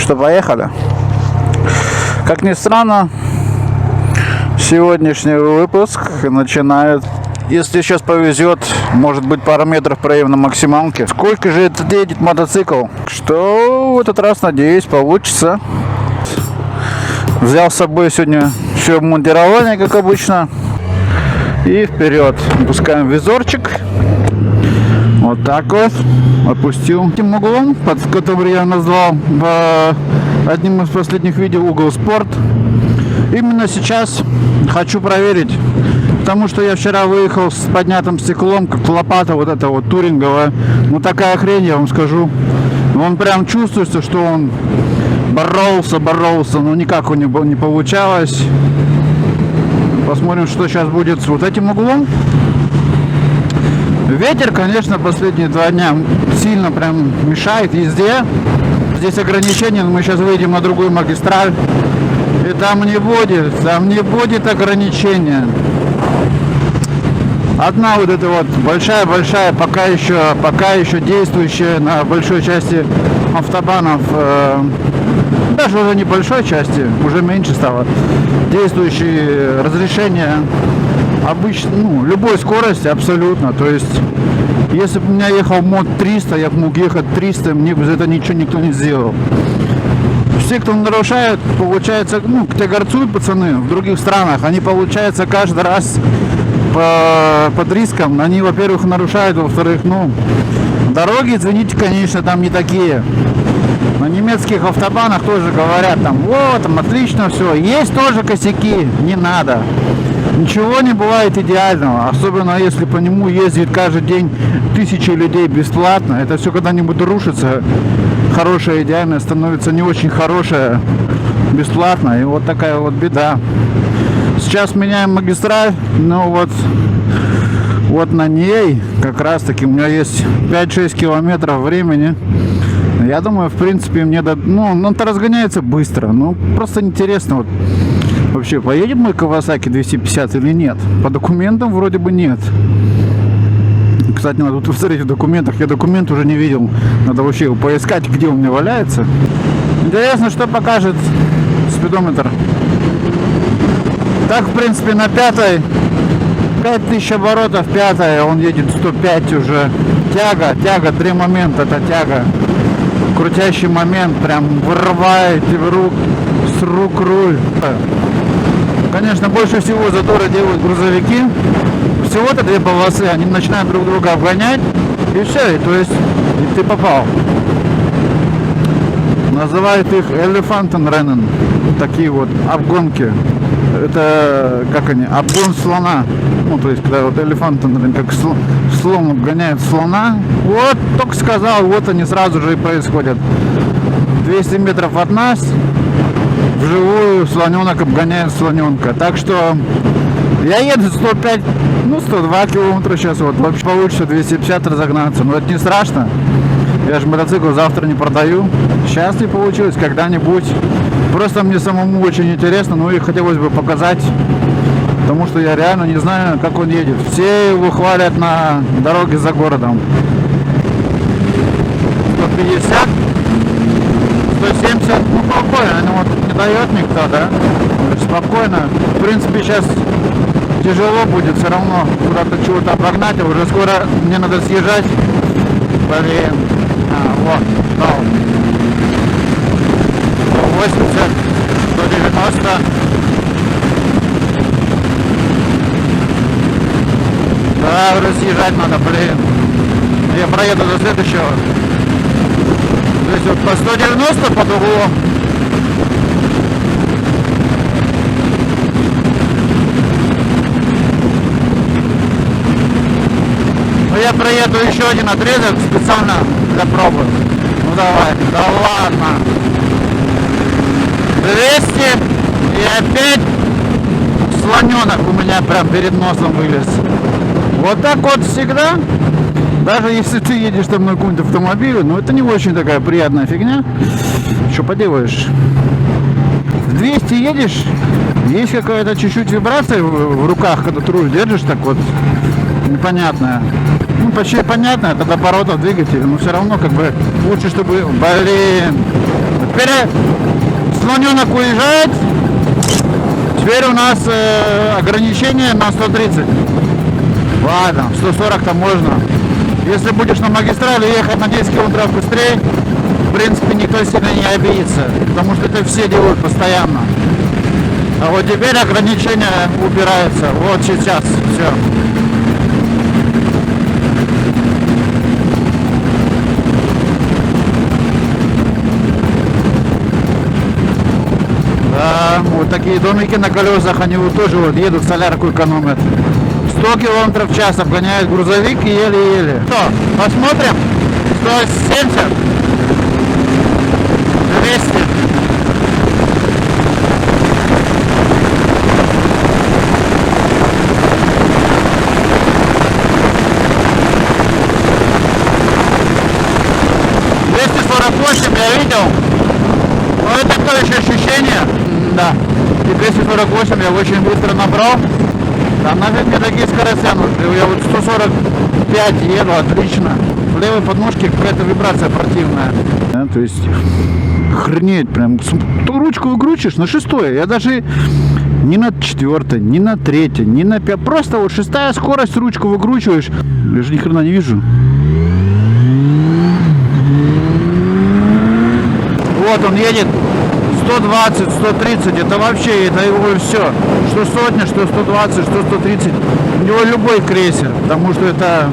что, поехали. Как ни странно, сегодняшний выпуск начинает. Если сейчас повезет, может быть, пару метров проедем на максималке. Сколько же это едет мотоцикл? Что в этот раз, надеюсь, получится. Взял с собой сегодня все обмундирование, как обычно. И вперед. Пускаем визорчик. Вот так вот. Опустил этим углом, под который я назвал одним из последних видео угол спорт. Именно сейчас хочу проверить, потому что я вчера выехал с поднятым стеклом, как лопата вот эта вот туринговая. Ну такая хрень, я вам скажу. Он прям чувствуется, что он боролся, но никак у него не получалось. Посмотрим, что сейчас будет с вот этим углом. Ветер, конечно, последние 2 дня сильно прям мешает везде. Здесь ограничения, но мы сейчас выйдем на другую магистраль. И там не будет ограничения. Одна вот эта вот большая, пока еще действующая на большой части автобанов, даже уже не большой части, уже меньше стало, действующие разрешения обычно, любой скорости абсолютно. То есть, если бы у меня ехал мод 300, я бы мог ехать 300, мне бы за это ничего никто не сделал. Все, кто нарушает, получается, где горцуют пацаны в других странах, они, получается, каждый раз под риском. Они, во-первых, нарушают, во-вторых, дороги, извините, конечно, там не такие. На немецких автобанах тоже говорят, там отлично все. Есть тоже косяки, не надо. Ничего не бывает идеального, особенно если по нему ездит каждый день тысячи людей бесплатно. Это все когда-нибудь рушится. Хорошее идеальное становится не очень хорошее бесплатно. И вот такая вот беда. Сейчас меняем магистраль, вот на ней как раз таки у меня есть 5-6 километров времени. Я думаю, в принципе, мне он-то разгоняется быстро. Просто интересно, вообще поедет мой Kawasaki 250 или нет? По документам вроде бы нет. Кстати, надо тут посмотреть в документах. Я документ уже не видел. Надо вообще его поискать, где он у меня валяется. Интересно, что покажет спидометр. Так, в принципе, на 5-й 5000 оборотов, 5-я, он едет 105 уже. Тяга, 3 момента, это тяга. Крутящий момент, прям вырывает с рук руль. Конечно, больше всего заторы делают грузовики. Всего-то 2 полосы, они начинают друг друга обгонять. И все, и ты попал. Называют их Elefantenrennen. Такие вот обгонки. Это, обгон слона. То есть, когда Elefantenrennen, как слон обгоняет слона. Вот, только сказал, вот они сразу же и происходят. 200 метров от нас вживую слоненок обгоняет слоненка. Так что я еду 105, 102 километра сейчас. Вообще получится 250 разогнаться. Но это не страшно. Я же мотоцикл завтра не продаю. Сейчас не получилось, когда-нибудь. Просто мне самому очень интересно, и хотелось бы показать. Потому что я реально не знаю, как он едет. Все его хвалят на дороге за городом. 150, 170, спокойно. Не дает никто, да? Спокойно. В принципе, сейчас тяжело будет все равно куда-то чего-то обогнать. А уже скоро мне надо съезжать. Блин. Вот, дал. 180, 190. Да, разъезжать надо, блин. Я проеду до следующего. То есть по 190 под углом. Я проеду еще один отрезок специально для пробы. Давай, да ладно. 200 и опять слоненок у меня прям перед носом вылез. Вот так вот всегда. Даже если ты едешь там на каком-то автомобиле, это не очень такая приятная фигня. Что поделаешь? В 200 едешь, есть какая-то чуть-чуть вибрация в руках, когда ты руль держишь, так вот непонятная. почти понятно, это до оборотов двигателя, но все равно как бы лучше, чтобы, блин, теперь слоненок уезжает. Теперь у нас ограничение на 130. Ладно, 140-то можно. Если будешь на магистрали ехать на 10 км быстрее, в принципе, никто сильно не обидится, потому что это все делают постоянно. А вот теперь ограничение убирается. Вот сейчас все. Да, вот такие домики на колесах, они вот тоже вот едут, солярку экономят. 100 км в час обгоняет грузовик и еле-еле. Что, посмотрим? 170, 200. Я видел, но это то еще ощущение, да, и 248 я очень быстро набрал, там нафиг мне такие скорости нужны, я вот 145 еду, отлично, в левой подножке какая-то вибрация противная, да, то есть хренеть прям, ту ручку выкручиваешь на шестое, я даже не на четвертой, не на третьей, не на пятой, просто вот шестая скорость, ручку выкручиваешь, я же ни хрена не вижу. Вот он едет 120, 130, это вообще, это его все. Что сотня, что 120, что 130. У него любой крейсер, потому что это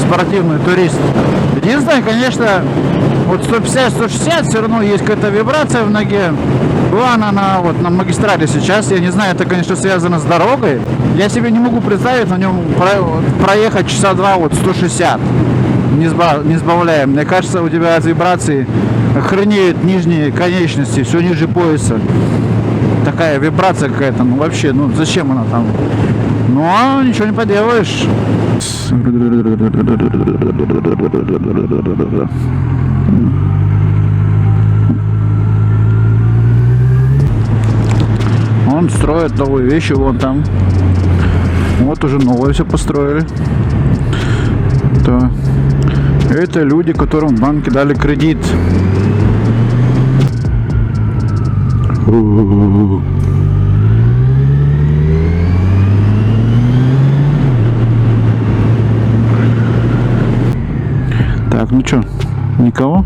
спортивный турист. Единственное, конечно, вот 150, 160 все равно есть какая-то вибрация в ноге. Была она вот на магистрали сейчас, я не знаю, это, конечно, связано с дорогой. Я себе не могу представить на нем проехать часа два вот 160. Не сбавляем. Мне кажется, у тебя от вибрации охренеют нижние конечности, все ниже пояса. Такая вибрация какая-то, ну вообще, ну зачем она там? Ну, а ничего не поделаешь. Он строит новые вещи, вон там. Вот уже новое все построили. Да. Это люди, которым в банке дали кредит. Так, ну чё, никого?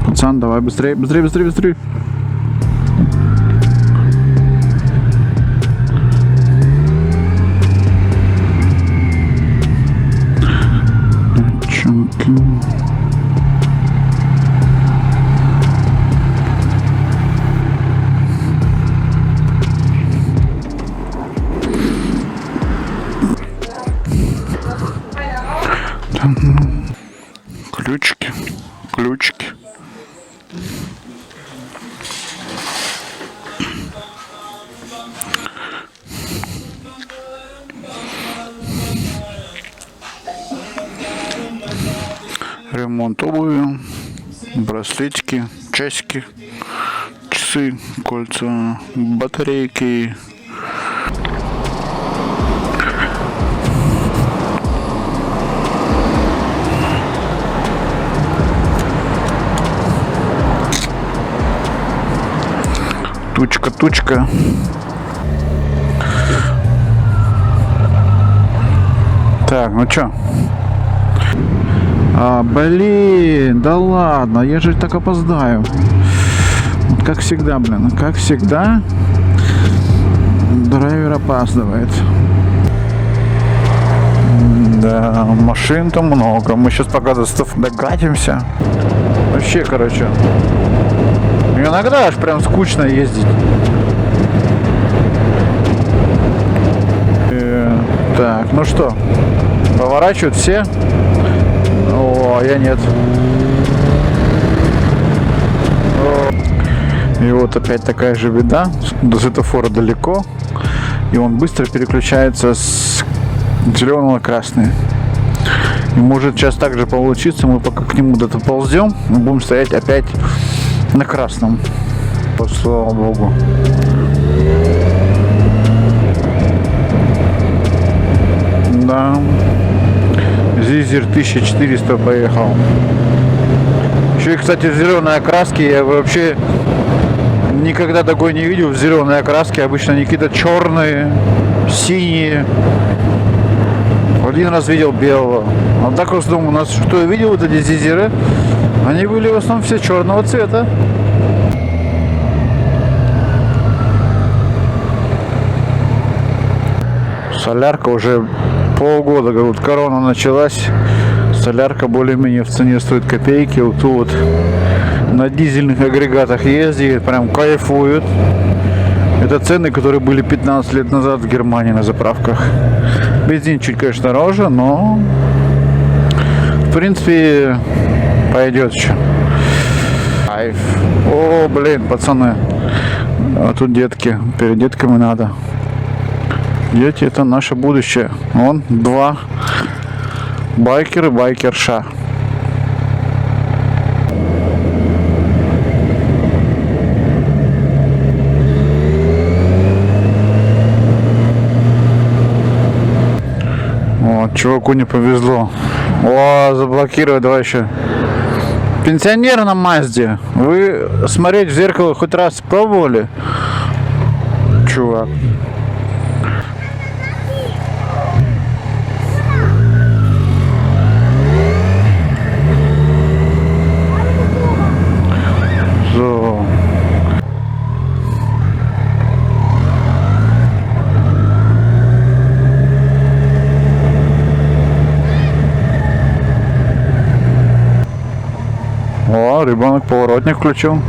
Пацан, давай быстрее, быстрее, быстрее, быстрее. Ключики, ключики. Ремонт обуви, браслетики, часики, часы, кольца, батарейки. Тучка. Так, ну чё? Блин, да ладно, я же так опоздаю. Вот как всегда, блин, как всегда, драйвер опаздывает. Да, машин-то много. Мы сейчас пока докатимся. Вообще, короче, иногда аж прям скучно ездить. Так, ну что, поворачивают все? О, я нет. И вот опять такая же беда. До светофора далеко. И он быстро переключается с зеленого на красный. И может сейчас так же получиться. Мы пока к нему доползем, мы будем стоять опять на красном. Слава богу. Да. Зизер 1400 поехал. Еще и, кстати, в зеленой окраске я вообще никогда такой не видел в зеленой окраске. Обычно они какие-то черные, синие. Один раз видел белого. А так в основном у нас, что я видел, вот эти зизеры, они были в основном все черного цвета. Солярка уже полгода, говорят, корона началась. Солярка более-менее в цене стоит копейки. Вот тут на дизельных агрегатах ездит, прям кайфуют. Это цены, которые были 15 лет назад в Германии на заправках. Бензин чуть, конечно, дороже, но в принципе пойдет еще. Кайф. О, блин, пацаны. А тут детки. Перед детками надо. Дети — это наше будущее. Вон два байкера и байкерша. Вот, чуваку не повезло. О, заблокировать, давай еще. Пенсионер на Мазде. Вы смотреть в зеркало хоть раз пробовали? Чувак. О, ребенок поворотник включил.